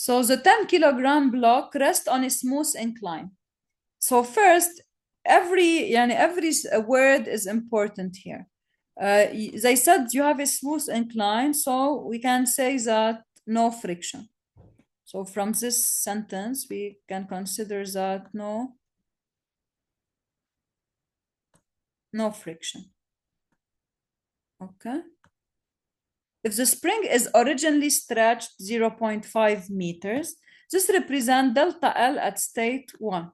So the 10 kilogram block rests on a smooth incline. So first, every word is important here. They said you have a smooth incline, so we can say that no friction. So from this sentence, we can consider that no friction. Okay. If the spring is originally stretched 0.5 meters, this represents delta L at state 1.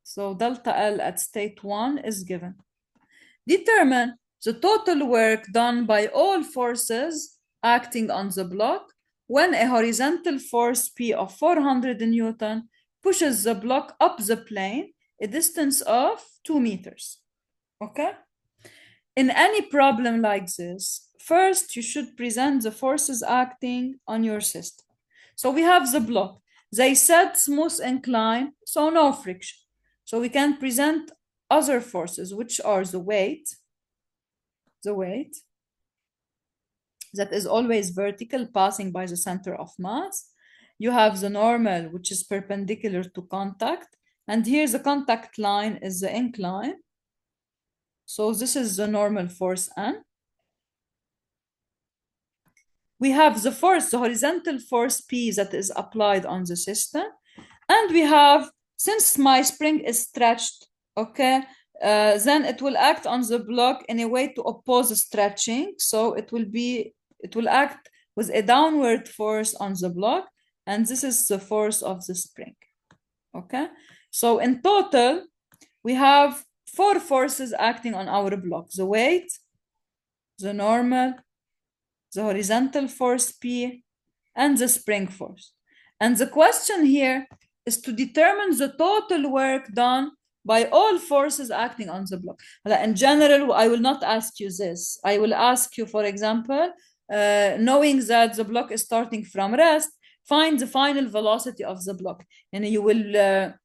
So delta L at state 1 is given. Determine the total work done by all forces acting on the block when a horizontal force P of 400 Newton pushes the block up the plane a distance of 2 meters. Okay? In any problem like this, first you should present the forces acting on your system. So we have the block. They said smooth incline, so no friction. So we can present other forces, which are the weight that is always vertical, passing by the center of mass. You have the normal, which is perpendicular to contact. And here the contact line is the incline. So this is the normal force N. We have the force, the horizontal force P that is applied on the system. And we have, since my spring is stretched, okay, then it will act on the block in a way to oppose stretching. So it will act with a downward force on the block. And this is the force of the spring. Okay. So in total, we have 4 forces acting on our block: the weight, the normal, the horizontal force P, and the spring force. And the question here is to determine the total work done by all forces acting on the block. In general, I will not ask you this. I will ask you, for example, knowing that the block is starting from rest, find the final velocity of the block. And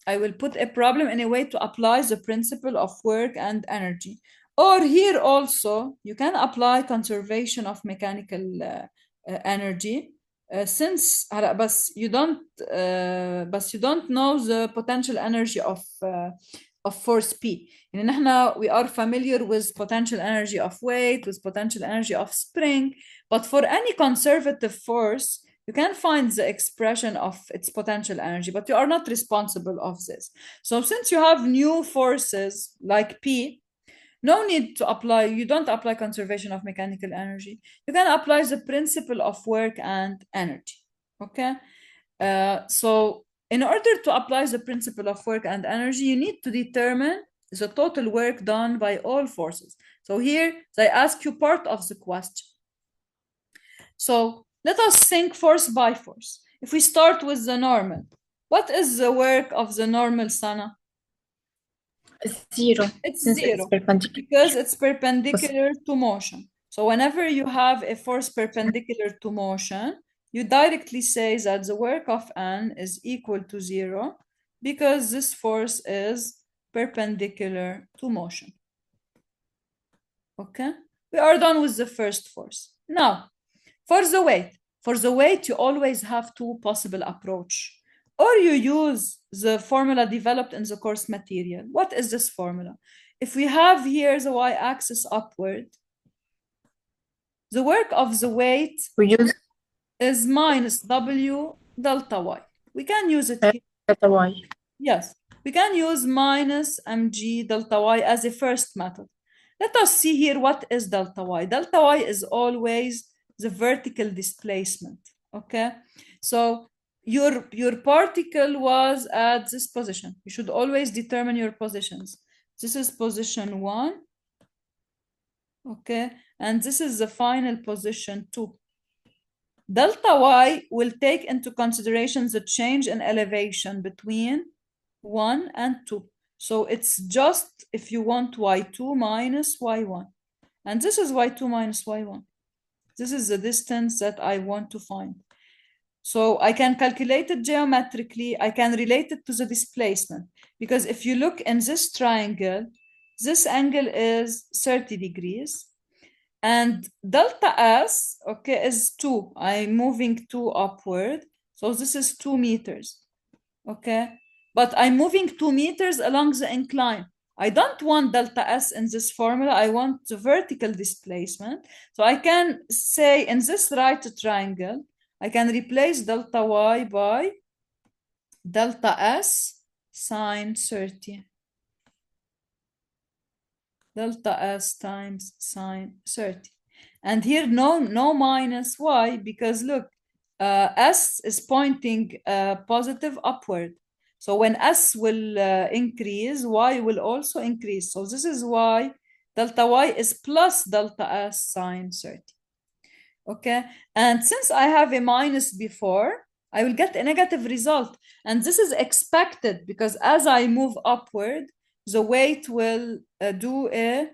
I will put a problem in a way to apply the principle of work and energy. Or here also, you can apply conservation of mechanical energy. Since but you don't know the potential energy of force P. And we are familiar with potential energy of weight, with potential energy of spring, but for any conservative force, you can find the expression of its potential energy, but you are not responsible of this. So since you have new forces like P, no need to apply, you don't apply conservation of mechanical energy. You can apply the principle of work and energy, okay? So in order to apply the principle of work and energy, you need to determine the total work done by all forces. So here, they ask you part of the question. So let us think force by force. If we start with the normal, what is the work of the normal, Sana? Zero. It's Since zero it's perpendicular. because it's perpendicular to motion. So whenever you have a force perpendicular to motion, you directly say that the work of N is equal to 0 because this force is perpendicular to motion. Okay, we are done with the first force. Now, for the weight, you always have 2 possible approach. Or you use the formula developed in the course material. What is this formula? If we have here the y-axis upward, the work of the weight is minus W delta y. We can use it here. Delta y. Yes, we can use minus mg delta y as a first method. Let us see here what is delta y. Delta y is always the vertical displacement, okay? So your particle was at this position. You should always determine your positions. This is position 1, okay? And this is the final position 2. Delta y will take into consideration the change in elevation between 1 and 2. So it's just, if you want, y2 minus y1. And this is y2 minus y1. This is the distance that I want to find. So I can calculate it geometrically. I can relate it to the displacement. Because if you look in this triangle, this angle is 30 degrees. And delta S, okay, is 2. I'm moving 2 upward. So this is 2 meters, okay? But I'm moving 2 meters along the incline. I don't want delta S in this formula. I want the vertical displacement. So I can say in this right triangle, I can replace delta Y by delta S sine 30. Delta S times sine 30. And here, no minus Y, because look, S is pointing positive upward. So when S will increase, Y will also increase. So this is why delta Y is plus delta S sine 30. Okay, and since I have a minus before, I will get a negative result. And this is expected because as I move upward, the weight will do a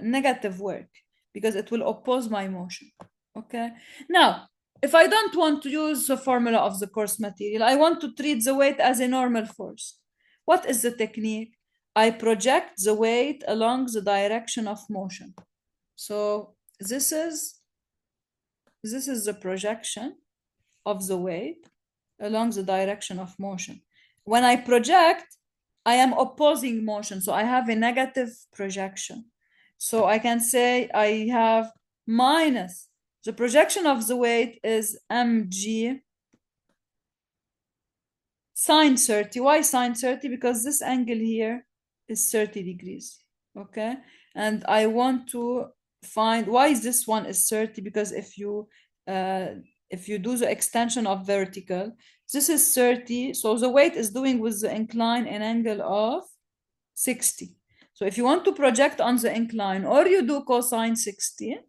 negative work because it will oppose my motion. Okay, now, if I don't want to use the formula of the course material, I want to treat the weight as a normal force. What is the technique? I project the weight along the direction of motion. So this is the projection of the weight along the direction of motion. When I project, I am opposing motion, so I have a negative projection. So I can say I have minus, the projection of the weight is mg sine 30. Why sine 30? Because this angle here is 30 degrees, okay? And I want to find why is this one is 30, because if you do the extension of vertical, this is 30, so the weight is doing with the incline an angle of 60. So if you want to project on the incline, or you do cosine 60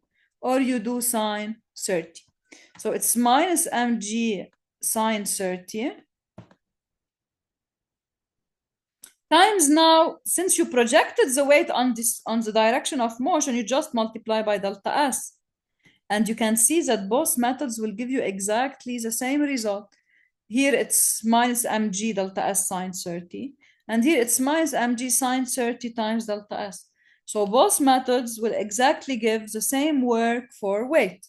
or you do sine 30. So it's minus mg sine 30 times, now since you projected the weight on the direction of motion, you just multiply by delta S. And you can see that both methods will give you exactly the same result. Here it's minus mg delta S sine 30. And here it's minus mg sine 30 times delta S. So both methods will exactly give the same work for weight.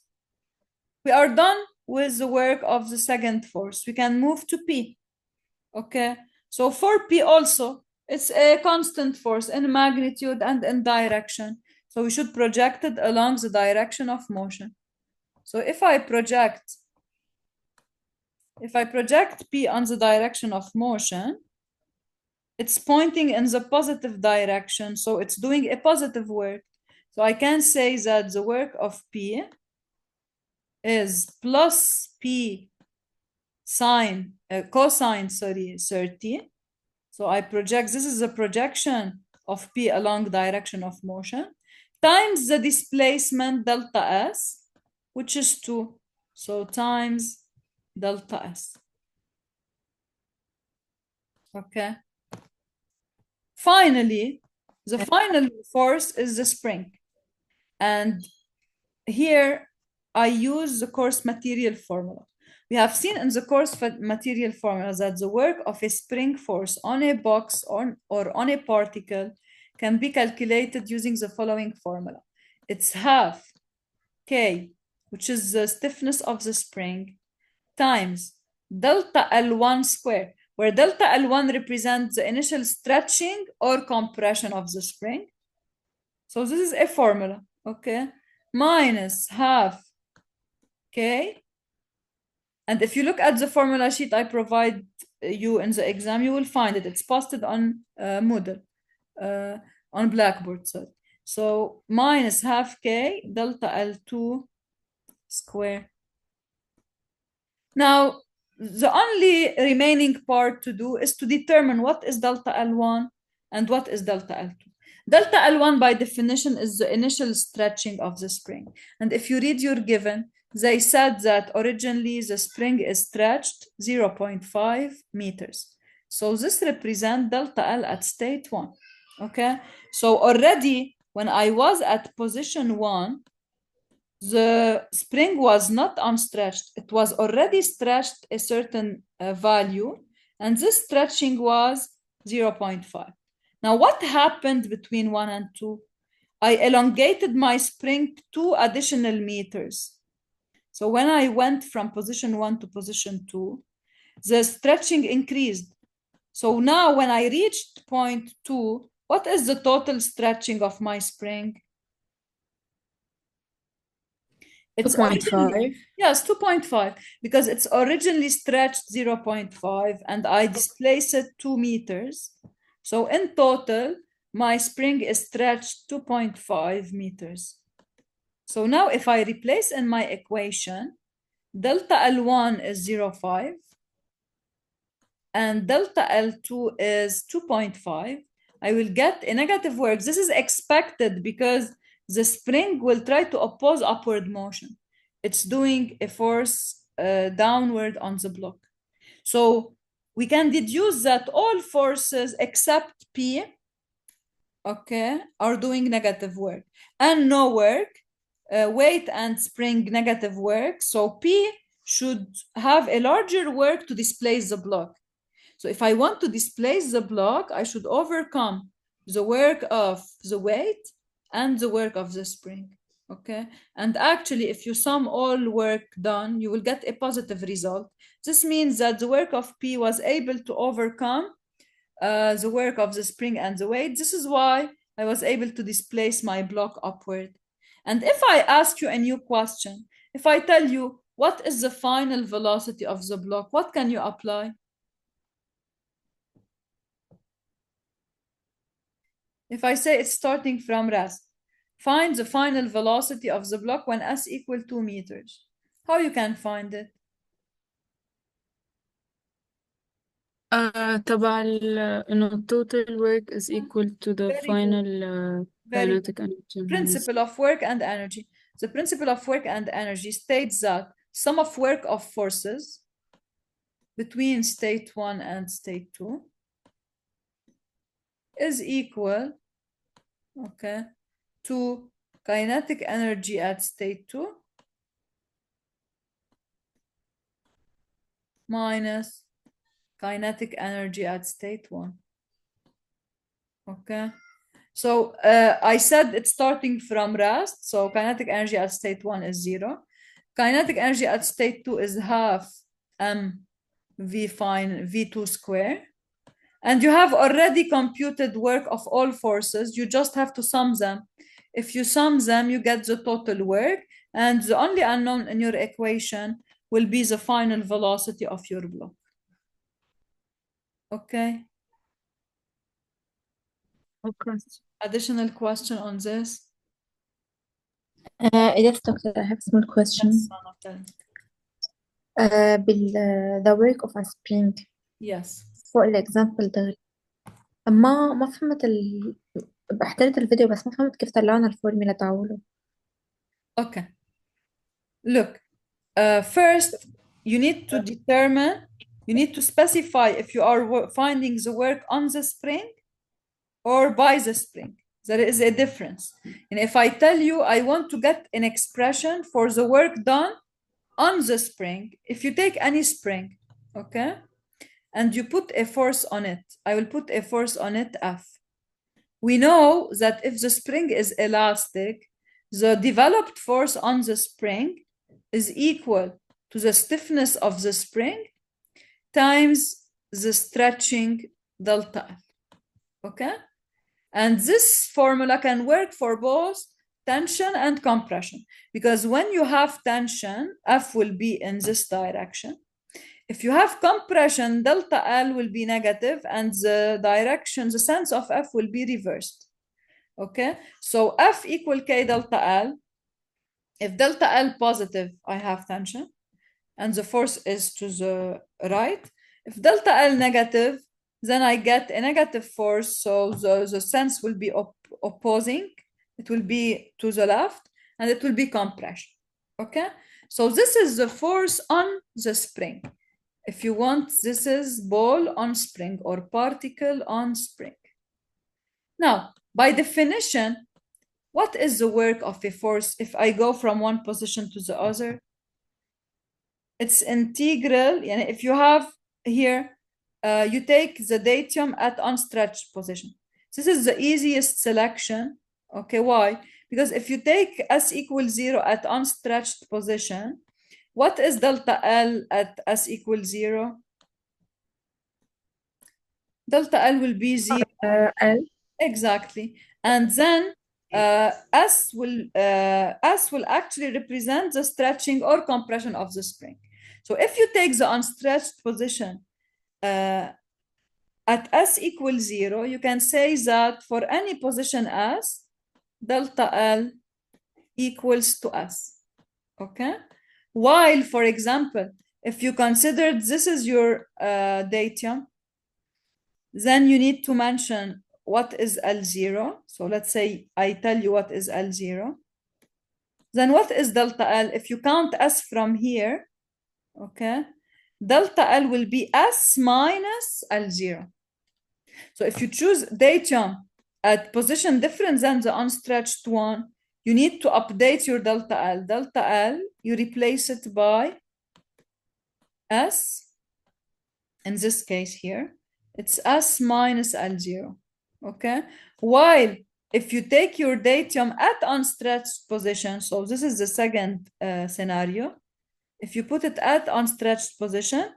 We are done with the work of the second force. We can move to P. Okay, so for P also, it's a constant force in magnitude and in direction. So we should project it along the direction of motion. So if I project P on the direction of motion, it's pointing in the positive direction, so it's doing a positive work. So I can say that the work of P is plus P cosine 30. So I project, this is the projection of P along direction of motion, times the displacement delta S, which is 2. So times delta S. Okay. Finally, the final force is the spring. And here I use the course material formula. We have seen in the course material formula that the work of a spring force on a box or on a particle can be calculated using the following formula. It's half K, which is the stiffness of the spring, times delta L1 square, where delta L1 represents the initial stretching or compression of the spring. So this is a formula, okay? Minus half K. And if you look at the formula sheet I provide you in the exam, you will find it. It's posted on Moodle, on Blackboard, sorry. So minus half K delta L2 square. Now, the only remaining part to do is to determine what is delta L1 and what is delta L2. Delta L1 by definition is the initial stretching of the spring. And if you read your given, they said that originally the spring is stretched 0.5 meters. So this represents delta L at state 1. Okay, so already when I was at position 1, the spring was not unstretched. It was already stretched a certain value, and this stretching was 0.5. Now, what happened between 1 and 2? I elongated my spring 2 additional meters. So when I went from position 1 to position 2, the stretching increased. So now when I reached point 2, what is the total stretching of my spring? It's originally, 2.5. yes, 2.5, because it's originally stretched 0.5 and I displace it 2 meters. So in total, my spring is stretched 2.5 meters. So now if I replace in my equation, delta L1 is 0.5 and delta L2 is 2.5, I will get a negative work. This is expected because the spring will try to oppose upward motion. It's doing a force downward on the block. So we can deduce that all forces except P, okay, are doing negative work and no work, weight and spring negative work. So P should have a larger work to displace the block. So if I want to displace the block, I should overcome the work of the weight and the work of the spring. Okay. And actually, if you sum all work done, you will get a positive result. This means that the work of P was able to overcome the work of the spring and the weight. This is why I was able to displace my block upward. And if I ask you a new question, if I tell you what is the final velocity of the block, what can you apply? If I say it's starting from rest, find the final velocity of the block when s equal 2 meters. How you can find it? تبع إنه total work is equal to the Very good. final Very good. kinetic energy minus. Principle of work and energy. The principle of work and energy states that sum of work of forces between state 1 and state 2 is equal, okay, to kinetic energy at state 2 minus kinetic energy at state 1. Okay. So I said it's starting from rest. So kinetic energy at state 1 is 0. Kinetic energy at state 2 is half v fine v2 square. And you have already computed work of all forces. You just have to sum them. If you sum them, you get the total work. And the only unknown in your equation will be the final velocity of your block. Okay. Okay. Additional question on this? Yes, doctor, I have a small question. Yes, Sana, tell me. The work of a spring Yes. فوق الإكزامبل ده ما فهمت احتريت الفيديو بس ما فهمت كيف طلعنا الفورميلا تاعوله. Okay. Look, first, you need to specify if you are finding the work on the spring or by the spring. There is a difference. And if I tell you I want to get an expression for the work done on the spring, if you take any spring, okay, and you put a force on it, I will put a force on it, F. We know that if the spring is elastic, the developed force on the spring is equal to the stiffness of the spring times the stretching delta L. Okay? And this formula can work for both tension and compression, because when you have tension, F will be in this direction. If you have compression, delta L will be negative and the direction, the sense of F will be reversed. Okay, so F equal K delta L. If delta L positive, I have tension and the force is to the right. If delta L negative, then I get a negative force. So the sense will be opposing. It will be to the left and it will be compression. Okay, so this is the force on the spring. If you want, this is ball on spring or particle on spring. Now, by definition, what is the work of a force if I go from one position to the other? It's integral. And if you have here, you take the datum at unstretched position. This is the easiest selection. Okay, why? Because if you take S equals 0 at unstretched position, What is delta L at S equals 0? Delta L will be 0. L. Exactly. And then S will actually represent the stretching or compression of the spring. So if you take the unstretched position at S equals 0, you can say that for any position S, delta L equals to S. Okay? While, for example, if you considered this is your datum, then you need to mention what is L0. So let's say I tell you what is L0. Then what is delta L? If you count S from here, okay, delta L will be S minus L0. So if you choose datum at position different than the unstretched one, you need to update your delta L. Delta L, you replace it by S. In this case here, it's S minus L0, okay? While if you take your datum at unstretched position, so this is the second scenario, if you put it at unstretched position,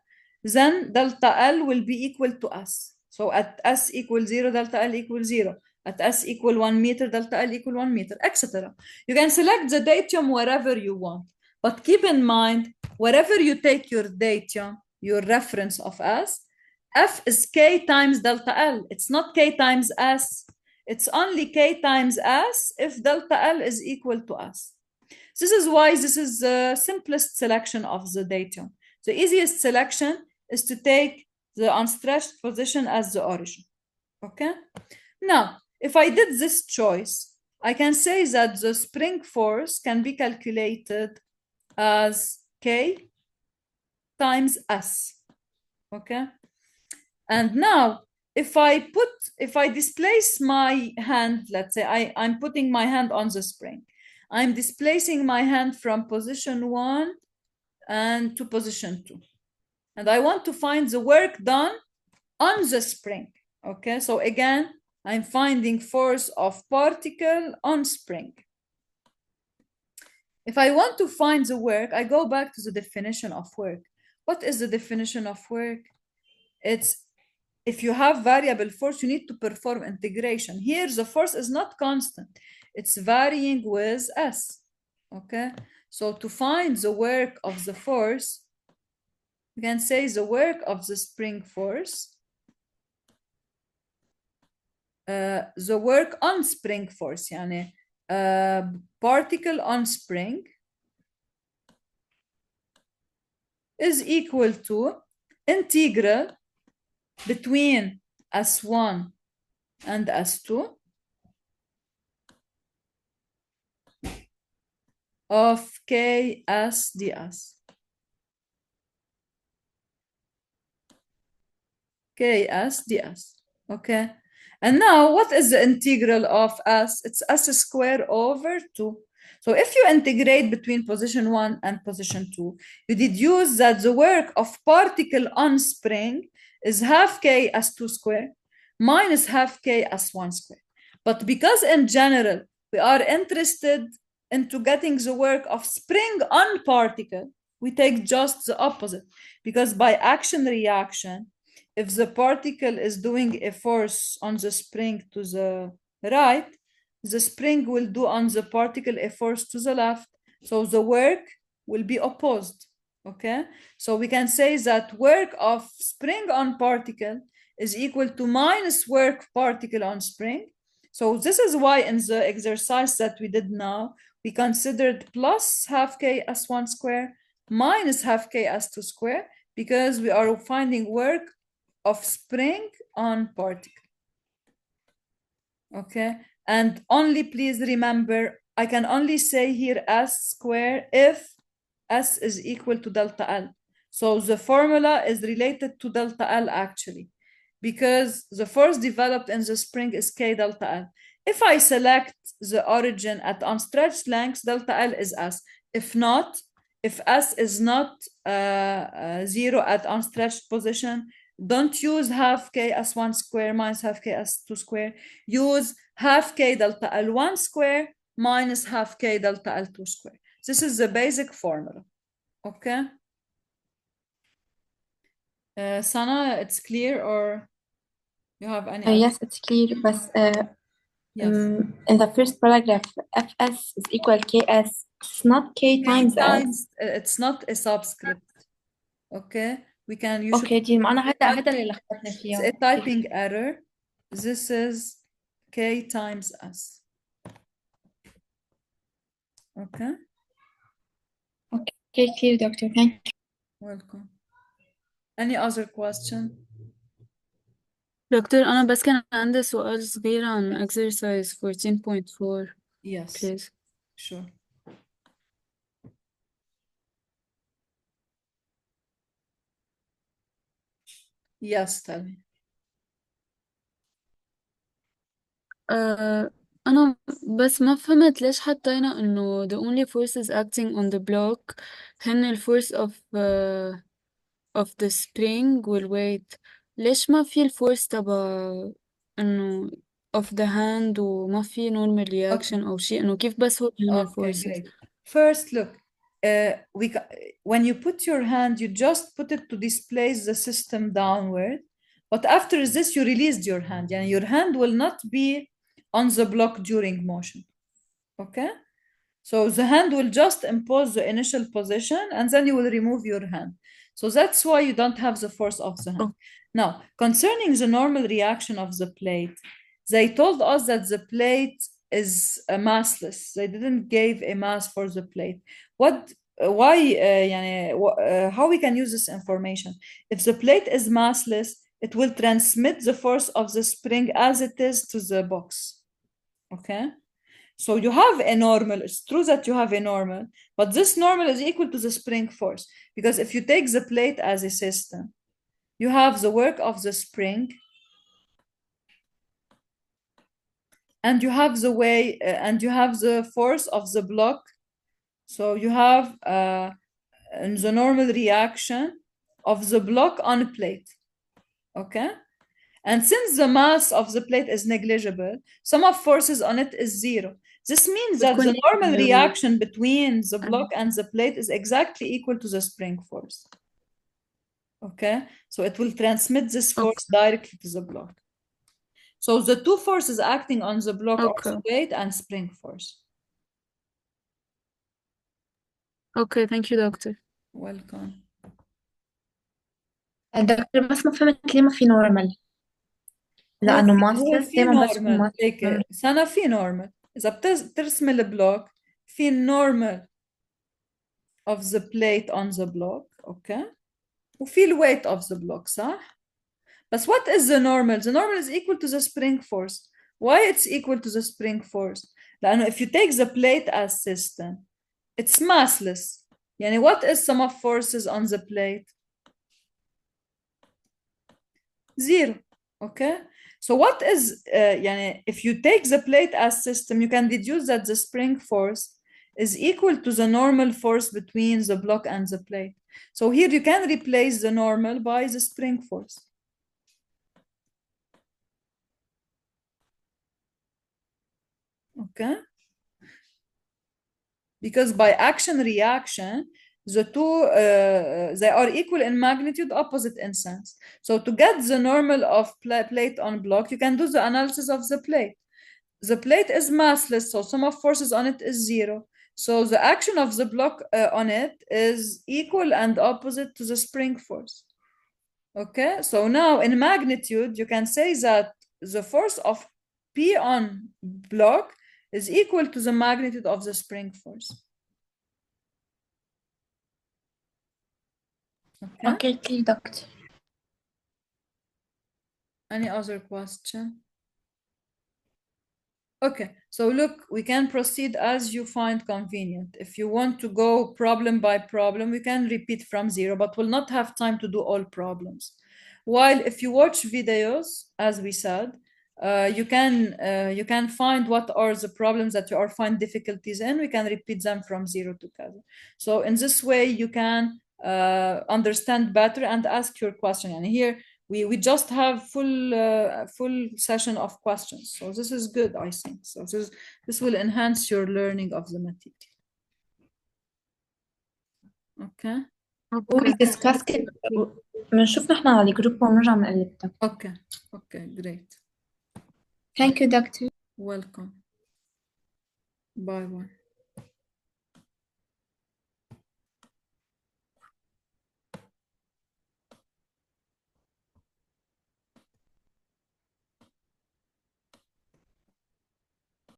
then delta L will be equal to S. So at S equals 0, delta L equals 0. At S equal 1 meter, delta L equal 1 meter, etc. You can select the datum wherever you want. But keep in mind, wherever you take your datum, your reference of S, F is K times delta L. It's not K times S. It's only K times S if delta L is equal to S. This is why this is the simplest selection of the datum. The easiest selection is to take the unstretched position as the origin. Okay? Now, if I did this choice, I can say that the spring force can be calculated as K times S. Okay? And now, if I displace my hand, let's say I'm putting my hand on the spring. I'm displacing my hand from position 1 and to position 2. And I want to find the work done on the spring. Okay, so again, I'm finding force of particle on spring. If I want to find the work, I go back to the definition of work. What is the definition of work? It's if you have variable force, you need to perform integration. Here, the force is not constant. It's varying with S, okay? So to find the work of the force, you can say the work of the spring force, the work on spring force, يعني particle on spring is equal to integral between S1 and S2 of Ks ds. Ks ds. Okay. And now what is the integral of S? It's S squared over 2. So if you integrate between position 1 and position 2, you deduce that the work of particle on spring is half K S2 squared minus half K S1 squared. But because in general, we are interested into getting the work of spring on particle, we take just the opposite. Because by action reaction, if the particle is doing a force on the spring to the right, the spring will do on the particle a force to the left. So the work will be opposed. Okay, so we can say that work of spring on particle is equal to minus work particle on spring. So this is why in the exercise that we did now, we considered plus half K S1 square minus half K S2 square, because we are finding work of spring on particle. Okay, and only please remember, I can only say here S square if S is equal to delta L. So the formula is related to delta L actually, because the force developed in the spring is K delta L. If I select the origin at unstretched lengths, delta L is S. If not, if S is not 0 at unstretched position, don't use half K S1 square minus half K S2 square. Use half K delta L1 square minus half K delta L2 square. This is the basic formula. Okay. Sana, it's clear or you have any other? Yes, it's clear, but Yes. in the first paragraph, Fs is equal Ks. It's not K times S. It's not a subscript. Okay. You should. اوكي دي ما انا هذا اللي لخبطني It's فيه. a typing error. This is K times S. Okay. Okay, clear, doctor. Thank you. Welcome. Any other question? دكتور أنا بس كان عندي سؤال صغير عن exercise 14.4 Yes. please. Sure. Yes, tell me. أنا بس ما فهمت ليش حطينا إنه the only forces acting on the block هن ال force of the spring والweight. ليش ما في الفورس تبع إنه of the hand وما في normal reaction أو شيء، إنه كيف بس هو هن ال Okay, forces. great. First, look, when you put your hand, you just put it to displace the system downward. But after this, you released your hand. And your hand will not be on the block during motion. Okay? So the hand will just impose the initial position and then you will remove your hand. So that's why you don't have the force of the hand. Oh. Now, concerning the normal reaction of the plate, they told us that the plate is massless. They didn't give a mass for the plate. How we can use this information? If the plate is massless, it will transmit the force of the spring as it is to the box. Okay? So you have a normal. It's true that you have a normal, but this normal is equal to the spring force. Because if you take the plate as a system, you have the work of the spring, and you have the way, and you have the force of the block. So you have the normal reaction of the block on a plate. Okay? And since the mass of the plate is negligible, sum of forces on it is zero. This means that the normal reaction between the block and the plate is exactly equal to the spring force. Okay? So it will transmit this force directly to the block. So the two forces acting on the block are the weight and spring force. Okay, thank you, doctor. Welcome. الدكتور بس ما فهمت ليه ما في نورمال لأنه ماسلس في دايما بشوف نورمال هيك سنة في نورمال إذا بترسم البلوك في نورمال of the plate on the block okay وفي الويت of the block صح؟ بس what is the normal? The normal is equal to the spring force. Why it's equal to the spring force? لأنه if you take the plate as system it's massless. يعني what is sum of forces on the plate? Zero. Okay? So what is يعني if you take the plate as system you can deduce that the spring force is equal to the normal force between the block and the plate. So here you can replace the normal by the spring force. Okay? Because by action reaction, the two they are equal in magnitude, opposite in sense. So to get the normal of plate on block, you can do the analysis of the plate. The plate is massless, so sum of forces on it is zero. So the action of the block on it is equal and opposite to the spring force. Okay, so now in magnitude, you can say that the force of P on block is equal to the magnitude of the spring force. Okay, clear, doctor. Any other question? Okay, so look, we can proceed as you find convenient. If you want to go problem by problem, we can repeat from zero, but we'll not have time to do all problems. While if you watch videos, as we said, you can find what are the problems that you are find difficulties in. We can repeat them from zero together. So in this way, you can understand better and ask your question. And here we just have full session of questions, so this is good, I think. So this will enhance your learning of the material. اوكي we discuss it بنشوف نحن على الجروب ونرجع نقلب. اوكي great. Thank you, doctor. Welcome. Bye bye.